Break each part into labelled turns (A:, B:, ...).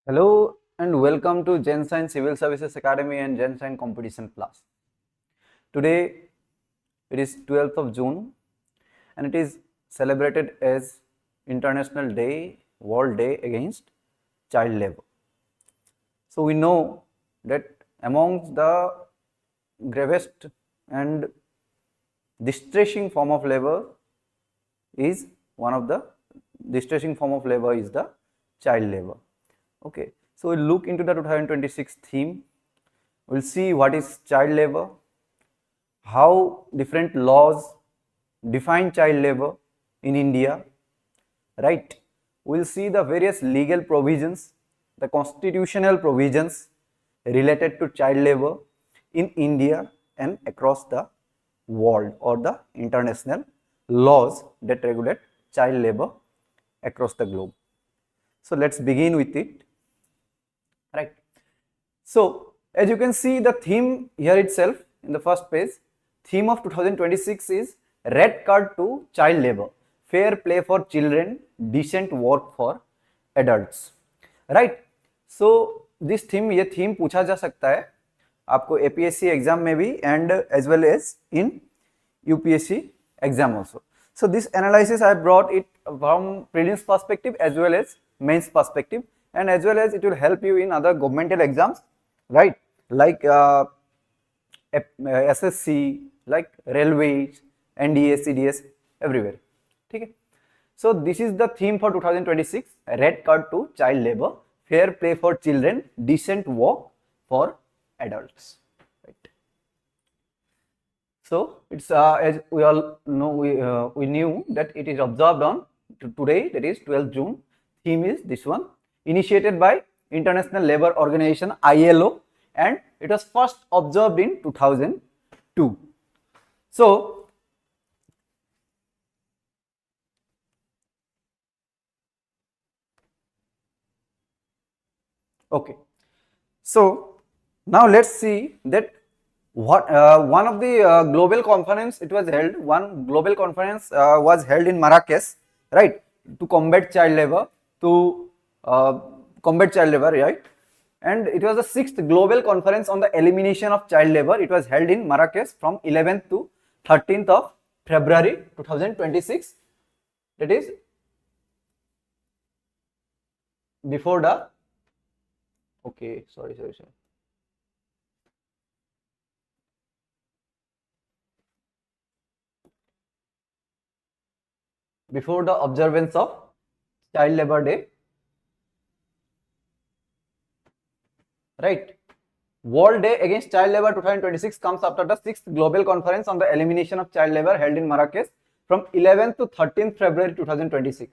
A: Hello and welcome to Genshine Civil Services Academy and Genshine Competition Class. Today it is 12th of June and it is celebrated as International Day, World Day Against Child Labor. So we know that amongst the gravest and distressing form of labor is the child labor. Okay, so we'll look into the 2026 theme. We'll see what is child labor, how different laws define child labor in India, right? We'll see the various legal provisions, the constitutional provisions related to child labor in India and across the world, or the international laws that regulate child labor across the globe. So let's begin with it. Right. So as you can see, the theme here itself in the first page, theme of 2026 is red card to child labor, fair play for children, decent work for adults. Right. So this theme, ये theme पूछा जा सकता है आपको APSC exam में भी and as well as in UPSC exam also. So this analysis I brought it from prelims perspective as well as mains perspective, and as well as it will help you in other governmental exams, right, like SSC, like railways, NDA, CDS, everywhere. Okay. So this is the theme for 2026, red card to child labor, fair play for children, decent work for adults. Right. So it's as we all know, we knew that it is observed on today, that is 12th June. Theme is this one, initiated by International Labour Organization ILO, and it was first observed in 2002. So okay, so now let's see that what one of the global conference it was held. One global conference was held in Marrakech, right, to combat child labor, right? And it was the 6th global conference on the elimination of child labor. It was held in Marrakech from 11th to 13th of February 2026. That is before the before the observance of Child Labor Day, right? World Day Against Child Labor 2026 comes after the 6th Global Conference on the Elimination of Child Labor held in Marrakech from 11th to 13th February 2026.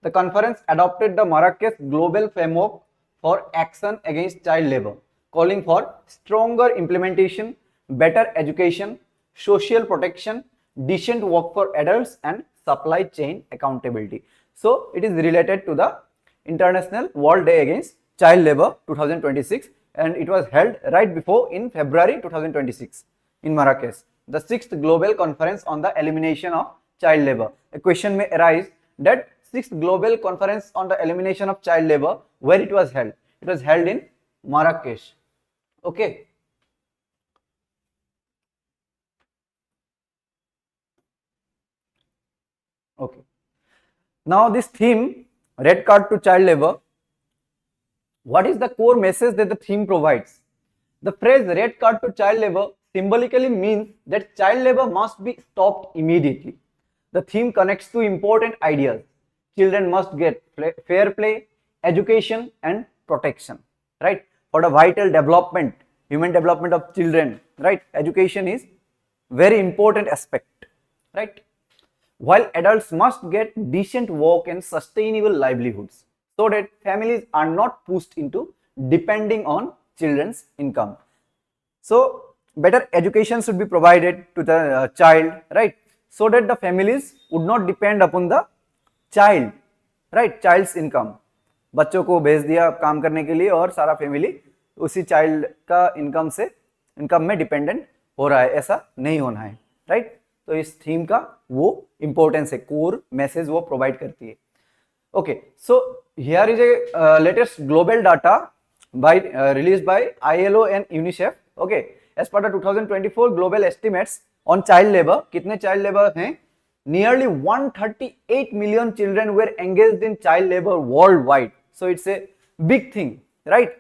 A: The conference adopted the Marrakech Global Framework for Action Against Child Labor, calling for stronger implementation, better education, social protection, decent work for adults, and supply chain accountability. So it is related to the International World Day Against Child Labor 2026, and it was held right before in February 2026 in Marrakech, the 6th Global Conference on the Elimination of Child Labor. A question may arise that 6th Global Conference on the Elimination of Child Labor, where it was held? It was held in Marrakech. Okay. Okay. Now this theme, red card to child labor, what is the core message that the theme provides? The phrase red card to child labor symbolically means that child labor must be stopped immediately. The theme connects to important ideas. Children must get fair play, education, and protection, right? For the vital development, human development of children, right? Education is very important aspect, right? While adults must get decent work and sustainable livelihoods, so that families are not pushed into depending on children's income. So better education should be provided to the child, right, so that the families would not depend upon the child, right, child's income. बच्चों को भेज दिया काम करने के लिए और सारा फैमिली उसी चाइल्ड का इनकम में डिपेंडेंट हो रहा है, ऐसा नहीं होना है, राइट? तो इस थीम का वो इंपॉर्टेंस है, कोर मैसेज वो प्रोवाइड करती है. Okay, so here is a latest global data by released by ILO and UNICEF. Okay, as per the 2024 global estimates on child labor, कितने child labor हैं? Nearly 138 million children were engaged in child labor worldwide. So it's a big thing, right?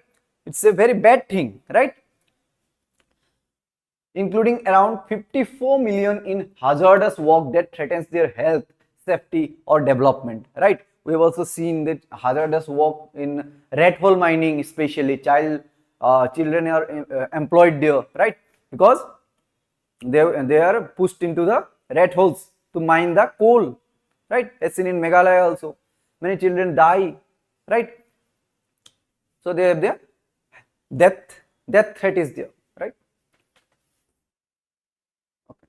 A: It's a very bad thing, right? Including around 54 million in hazardous work that threatens their health, safety or development, right? We have also seen that hazardous work in rat hole mining, especially children are employed there, right? Because they are pushed into the rat holes to mine the coal, right? As seen in Meghalaya also, many children die, right? So they have their death threat is there, right? Okay.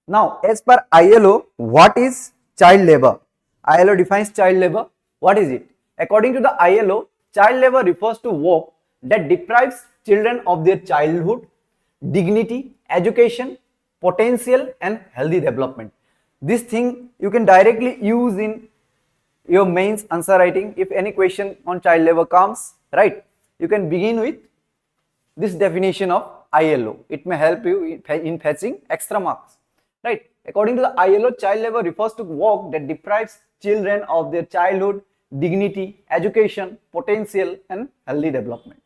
A: Now, as per ILO, what is child labor? ILO defines child labor. What is it? According to the ILO, child labor refers to work that deprives children of their childhood, dignity, education, potential and healthy development. This thing you can directly use in your mains answer writing. If any question on child labor comes, right, you can begin with this definition of ILO. It may help you in fetching extra marks, right? According to the ILO, child labor refers to work that deprives children of their childhood, dignity, education, potential and healthy development.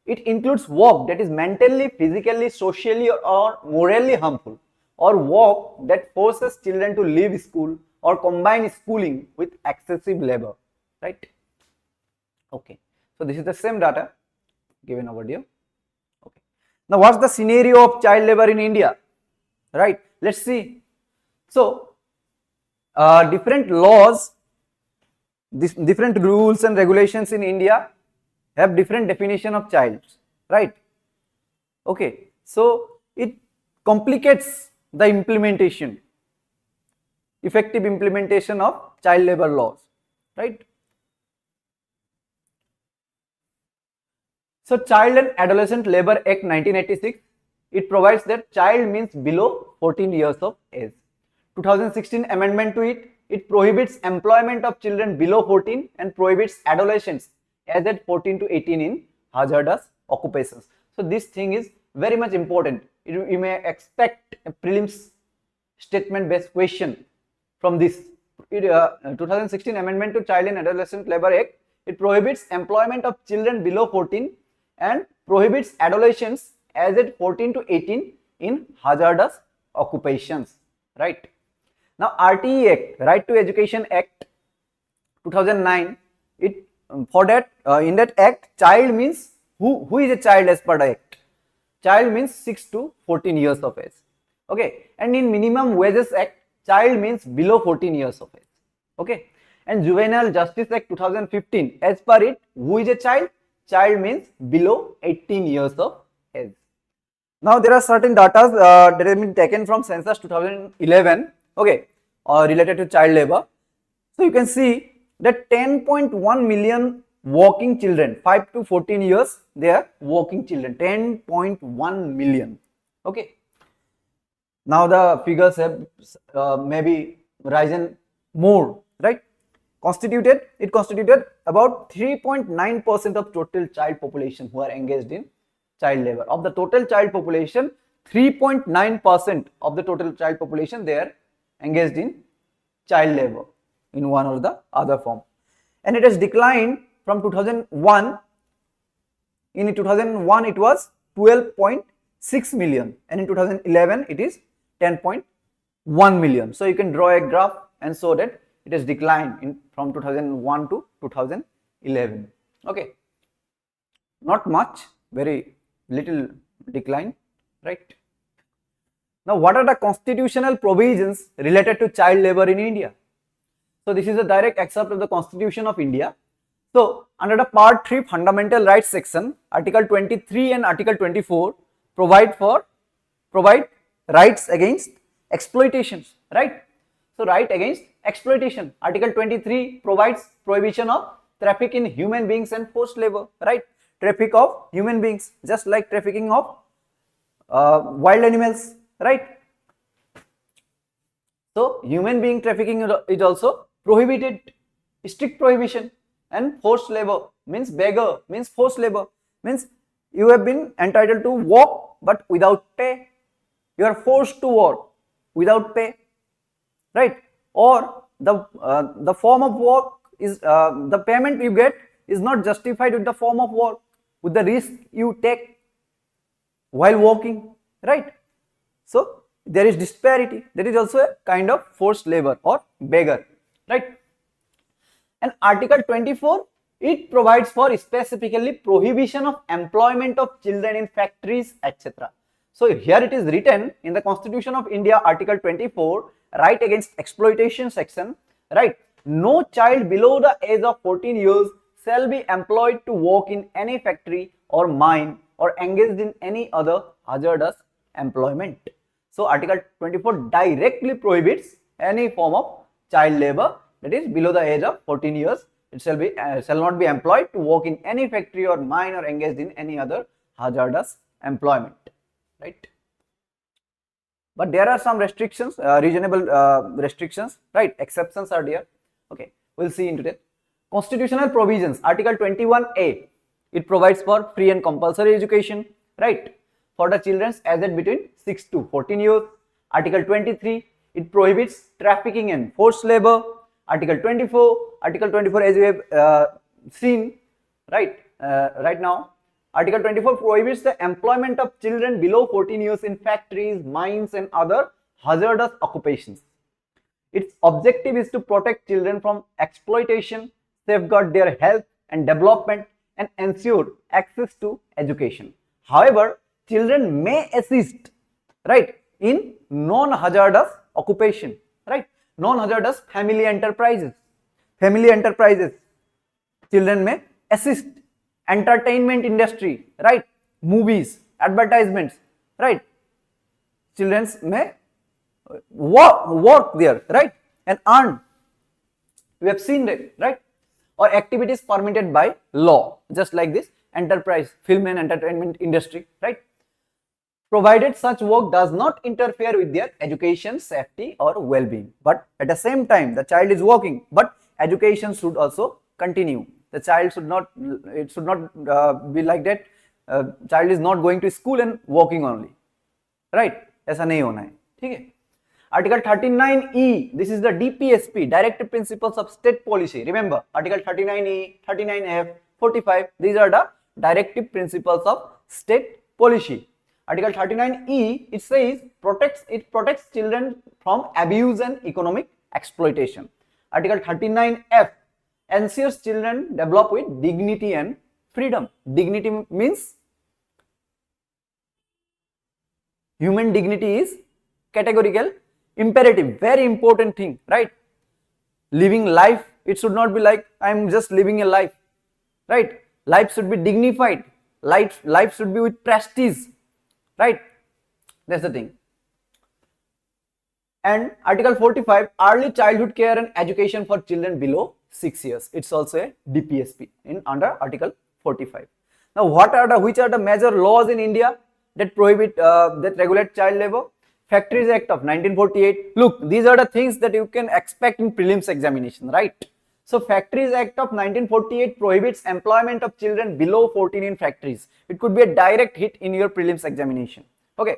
A: It includes work that is mentally, physically, socially or morally harmful, or work that forces children to leave school or combine schooling with excessive labor, right? Okay, so this is the same data given over here. Okay, now what's the scenario of child labor in India, right? Let's see. So different laws, different rules and regulations in India have different definition of child, right? Okay, so it complicates the implementation, effective implementation of child labor laws, right? So Child and Adolescent Labor Act 1986, it provides that child means below 14 years of age. 2016 amendment to it, it prohibits employment of children below 14 and prohibits adolescents as at 14 to 18 in hazardous occupations. So this thing is very much important. You may expect a prelims statement based question from this. 2016 amendment to Child and Adolescent Labor Act, it prohibits employment of children below 14 and prohibits adolescents as at 14 to 18 in hazardous occupations, right? Now RTE Act, Right to Education Act 2009, it for that in that act, child means who is a child as per the act. Child means 6 to 14 years of age. Okay, and in Minimum Wages Act, child means below 14 years of age. Okay, and Juvenile Justice Act 2015, as per it, who is a child? Child means below 18 years of age. Now there are certain data that have been taken from census 2011, okay, related to child labor. So you can see that 10.1 million working children, 5 to 14 years, they are working children, 10.1 million. Okay. Now the figures have maybe risen more, right? It constituted about 3.9% of total child population who are engaged in child labor. Of the total child population, 3.9% of the total child population, they are engaged in child labor in one or the other form. And it has declined from 2001. In 2001 it was 12.6 million and in 2011 it is 10.1 million. So you can draw a graph and show that it has declined from 2001 to 2011. Okay, not much, very little decline, right? Now what are the constitutional provisions related to child labor in India? So this is a direct excerpt of the Constitution of India. So under the Part 3 Fundamental Rights section, Article 23 and Article 24 provide rights against exploitations, right? So right against exploitation. Article 23 provides prohibition of traffic in human beings and forced labor, right? Traffic of human beings, just like trafficking of wild animals, right? So human being trafficking is also prohibited, strict prohibition. and forced labor means beggar, means forced labor, means you have been entitled to work but without pay. You are forced to work without pay, right? Or the form of work is the payment you get is not justified with the form of work, with the risk you take while working, right? So there is disparity. There is also a kind of forced labor or beggar, right? And Article 24, it provides for specifically prohibition of employment of children in factories, etc. So here it is written in the Constitution of India, Article 24, right against exploitation section, right? No child below the age of 14 years shall be employed to work in any factory or mine or engaged in any other hazardous employment. So Article 24 directly prohibits any form of child labor, that is below the age of 14 years. It shall not be employed to work in any factory or mine or engaged in any other hazardous employment, right? But there are some restrictions, reasonable restrictions, right? Exceptions are there. Okay, we'll see into that. Constitutional provisions, Article 21A, it provides for free and compulsory education, right, for the children aged between 6 to 14 years. Article 23, it prohibits trafficking and forced labor. Article 24 as we have seen, right, right now, Article 24 prohibits the employment of children below 14 years in factories, mines and other hazardous occupations. Its objective is to protect children from exploitation, safeguard their health and development, and ensure access to education. However, children may assist, right, in non-hazardous occupation, right, non-hazardous family enterprises. Children may assist entertainment industry, right, movies, advertisements, right. Children may work there, right, and earn. We have seen that, right? Or activities permitted by law, just like this enterprise, film and entertainment industry, right? Provided such work does not interfere with their education, safety or well-being. But at the same time, the child is working, but education should also continue. The child should not, it should not be like that. Child is not going to school and working only, right? ऐसा नहीं होना है, ठीक है? Article 39E, this is the DPSP, Directive Principles of State Policy. Remember, Article 39E, 39F, 45, these are the Directive Principles of State Policy. Article 39E, it says it protects children from abuse and economic exploitation. Article 39F ensures children develop with dignity and freedom. Dignity means human dignity is categorical, imperative, very important thing, right? Living life, it should not be like I am just living a life, right? Life should be dignified. Life should be with prestige, right? That's the thing. And Article 45, early childhood care and education for children below 6 years. It's also a DPSP under Article 45. Now, which are the major laws in India that prohibit that regulate child labor? Factories Act of 1948. Look, these are the things that you can expect in prelims examination, right? So Factories Act of 1948 prohibits employment of children below 14 in factories. It could be a direct hit in your prelims examination. Okay.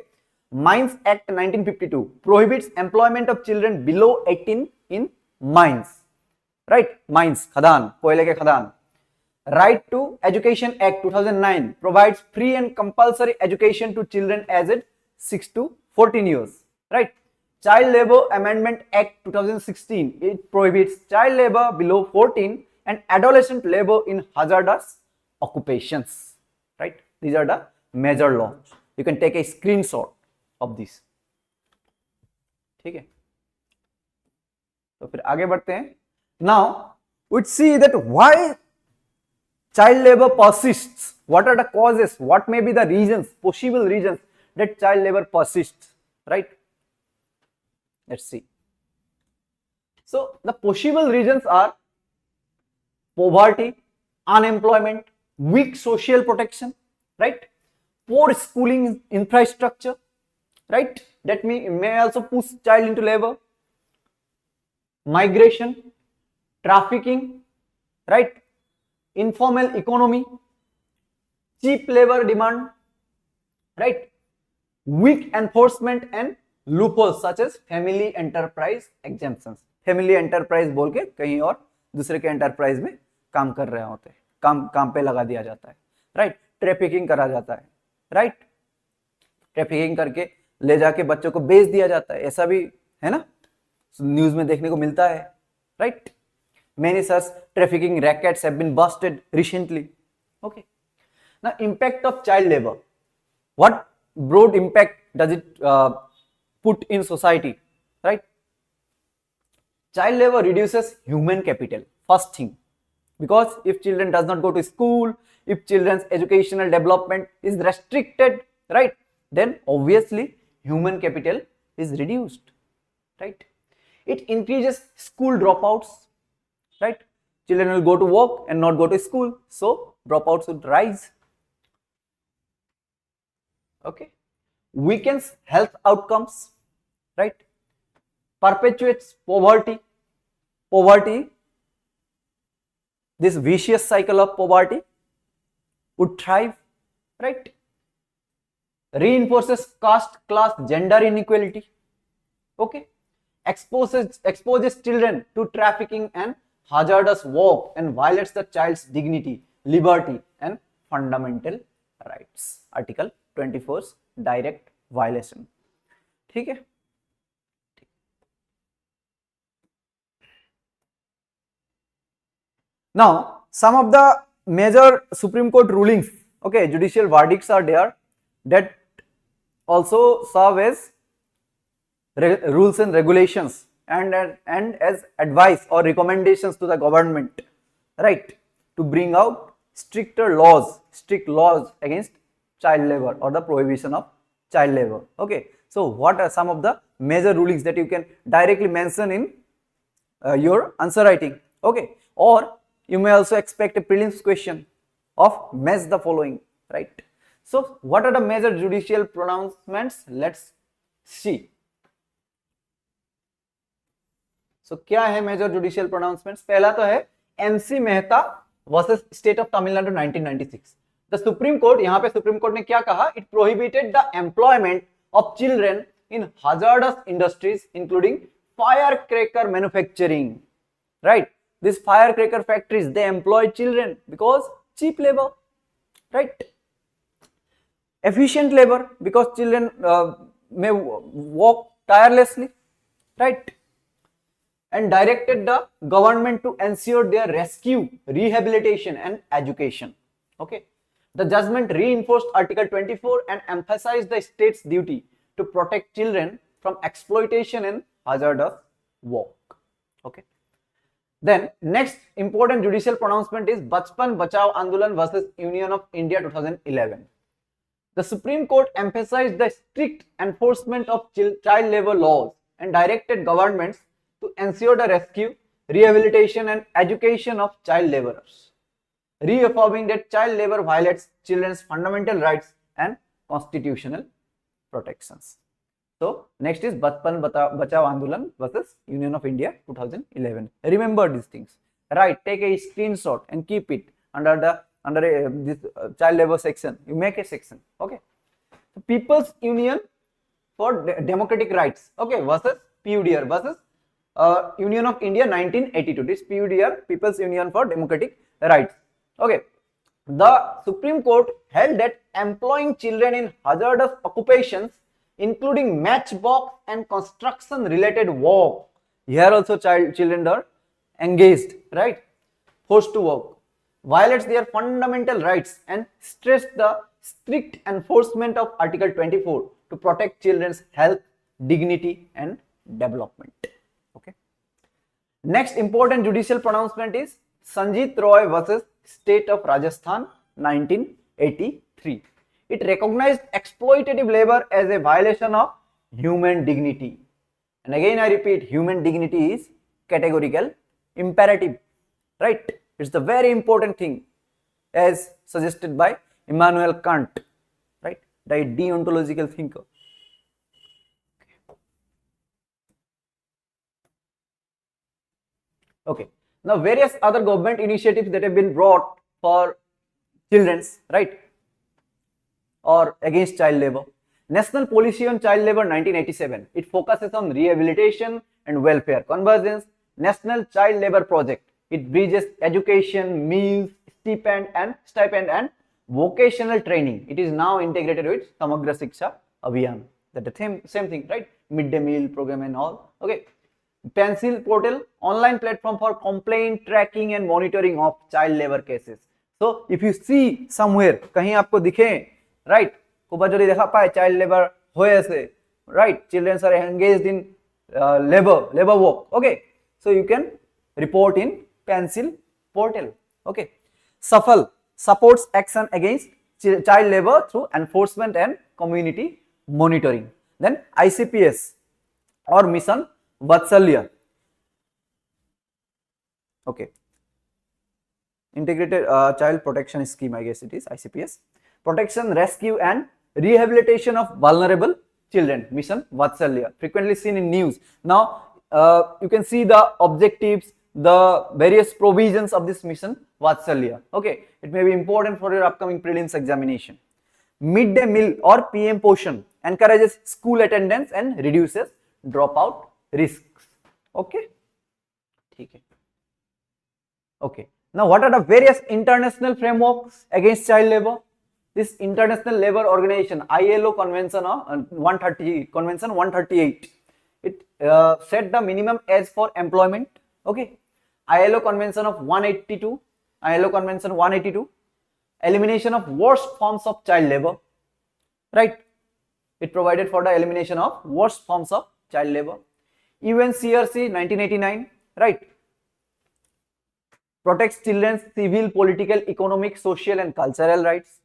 A: Mines Act 1952 prohibits employment of children below 18 in mines, right? Mines, khadan, koile ke khadan. Right to Education Act 2009 provides free and compulsory education to children aged 6 to 14 years, right? Child Labor Amendment Act 2016, it prohibits child labor below 14 and adolescent labor in hazardous occupations, right? These are the major laws. You can take a screenshot of this. ठीक है, तो फिर आगे बढ़ते हैं. Now we see that why child labor persists. What are the causes? What may be the reasons, possible reasons that child labor persists, right? Let's see. So the possible reasons are poverty, unemployment, weak social protection, right? Poor schooling infrastructure, right? That may also push child into labor. Migration, trafficking, right? informal economy, cheap labor demand, right? Weak enforcement and loopholes such as family enterprise exemptions. Family enterprise बोल के कहीं और दूसरे के enterprise में काम कर रहे होते हैं, काम पे लगा दिया जाता है, राइट? ट्रैफिकिंग करा जाता है, राइट? ट्रैफिकिंग करके ले जाके बच्चों को बेच दिया जाता है, ऐसा भी है ना, न्यूज में देखने को मिलता है, right? Many such trafficking rackets have been busted recently. Okay. Now, impact of child labor. What broad impact does it put in society? Right? Child labor reduces human capital. First thing, because if children does not go to school, if children's educational development is restricted, right? Then obviously human capital is reduced, right? It increases school dropouts. Right? Children will go to work and not go to school, so dropouts would rise. Okay. Weakens health outcomes, right? Perpetuates poverty. This vicious cycle of poverty would thrive, right? Reinforces caste, class, gender inequality. Okay. Exposes children to trafficking and hazardous work and violates the child's dignity, liberty and fundamental rights. Article 24's direct violation. ठीक है? Now, some of the major Supreme Court rulings, okay, judicial verdicts are there that also serve as rules and regulations and as advice or recommendations to the government, right, to bring out strict laws against child labor or the prohibition of child labor. Okay, so what are some of the major rulings that you can directly mention in your answer writing? Okay, or you may also expect a prelims question of match the following, right? So what are the major judicial pronouncements? Let's see. So क्या है major judicial pronouncements? पहला तो है NC Mehta versus state of Tamil Nadu 1996. The supreme court, यहाँ पे supreme court ने क्या कहा? It prohibited the employment of children in hazardous industries including firecracker manufacturing, right? These firecracker factories, they employ children because cheap labor, right? Efficient labor because children may work tirelessly, right? And directed the government to ensure their rescue, rehabilitation and education. Okay. The judgment reinforced Article 24 and emphasized the state's duty to protect children from exploitation and hazardous work. Okay. Then next important judicial pronouncement is Bachpan Bachao Andolan versus Union of India 2011. The Supreme Court emphasized the strict enforcement of child labor laws and directed governments to ensure the rescue, rehabilitation and education of child laborers, reaffirming that child labor violates children's fundamental rights and constitutional protections. So next is Bachpan Bachao Andolan versus Union of India 2011. Remember these things, right? Take a screenshot and keep it under this child labor section. You make a section, okay? So, People's Union for Democratic Rights, okay, versus PUDR versus Union of India 1982. This PUDR, People's Union for Democratic Rights. Okay, the Supreme Court held that employing children in hazardous occupations, including matchbox and construction related work, here also children are engaged, right, forced to work, violates their fundamental rights and stressed the strict enforcement of Article 24 to protect children's health, dignity and development. Okay. Next important judicial pronouncement is Sanjit Roy versus State of Rajasthan 1983. It recognized exploitative labor as a violation of human dignity. And again I repeat, human dignity is categorical imperative, right? It's the very important thing as suggested by Immanuel Kant, right? The deontological thinker. Okay. Now various other government initiatives that have been brought for children's, right, or against child labor. National Policy on Child Labor 1987. It focuses on rehabilitation and welfare. Convergence National Child Labor Project. It bridges education, meals, stipend and vocational training. It is now integrated with Samagra Shiksha Abhiyan. That the same thing, right? Midday meal program and all. Okay. Pencil portal, online platform for complaint tracking and monitoring of child labor cases. So if you see somewhere, कहीं आपको दिखे, right? कोबाजोरी देखा पाए child labor होए से, right? Children are engaged in labor work. Okay. So you can report in pencil portal. Okay. SAFAL supports action against child labor through enforcement and community monitoring. Then ICPS or Mission Vatsalya. Okay. Integrated Child Protection Scheme, I guess it is ICPS. Protection, rescue and rehabilitation of vulnerable children. Mission Vatsalya. Frequently seen in news. Now you can see the objectives, the various provisions of this mission Vatsalya. Okay, it may be important for your upcoming prelims examination. Midday meal or PM Poshan encourages school attendance and reduces dropout risks. Okay, okay. Now what are the various international frameworks against child labor? This International Labour Organization ILO Convention 138. It set the minimum age for employment. Okay. ILO Convention of 182. ILO Convention 182. Elimination of worst forms of child labor. Right. It provided for the elimination of worst forms of child labor. UNCRC 1989. Right. Protects children's civil, political, economic, social and cultural rights.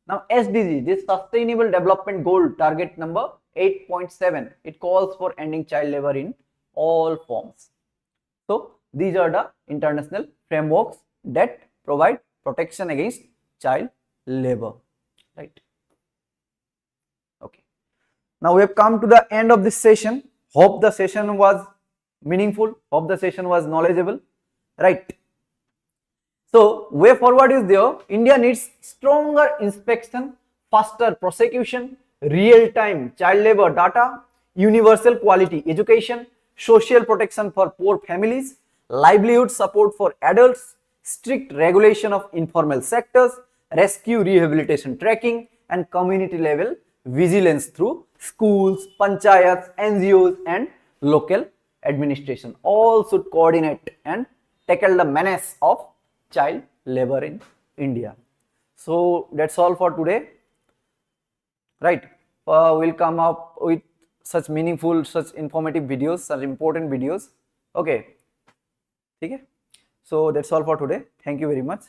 A: Now SDG, this Sustainable Development Goal target number 8.7, it calls for ending child labor in all forms. So these are the international frameworks that provide protection against child labor, right? Okay. Now we have come to the end of this session. Hope the session was meaningful. Hope the session was knowledgeable, right? So way forward is there. India needs stronger inspection, faster prosecution, real-time child labor data, universal quality education, social protection for poor families, livelihood support for adults, strict regulation of informal sectors, rescue rehabilitation tracking, and community level vigilance through schools, panchayats, NGOs, and local administration. All should coordinate and tackle the menace of child labor in India. So that's all for today, right? We'll come up with such meaningful, such informative videos, such important videos. Okay, so that's all for today. Thank you very much.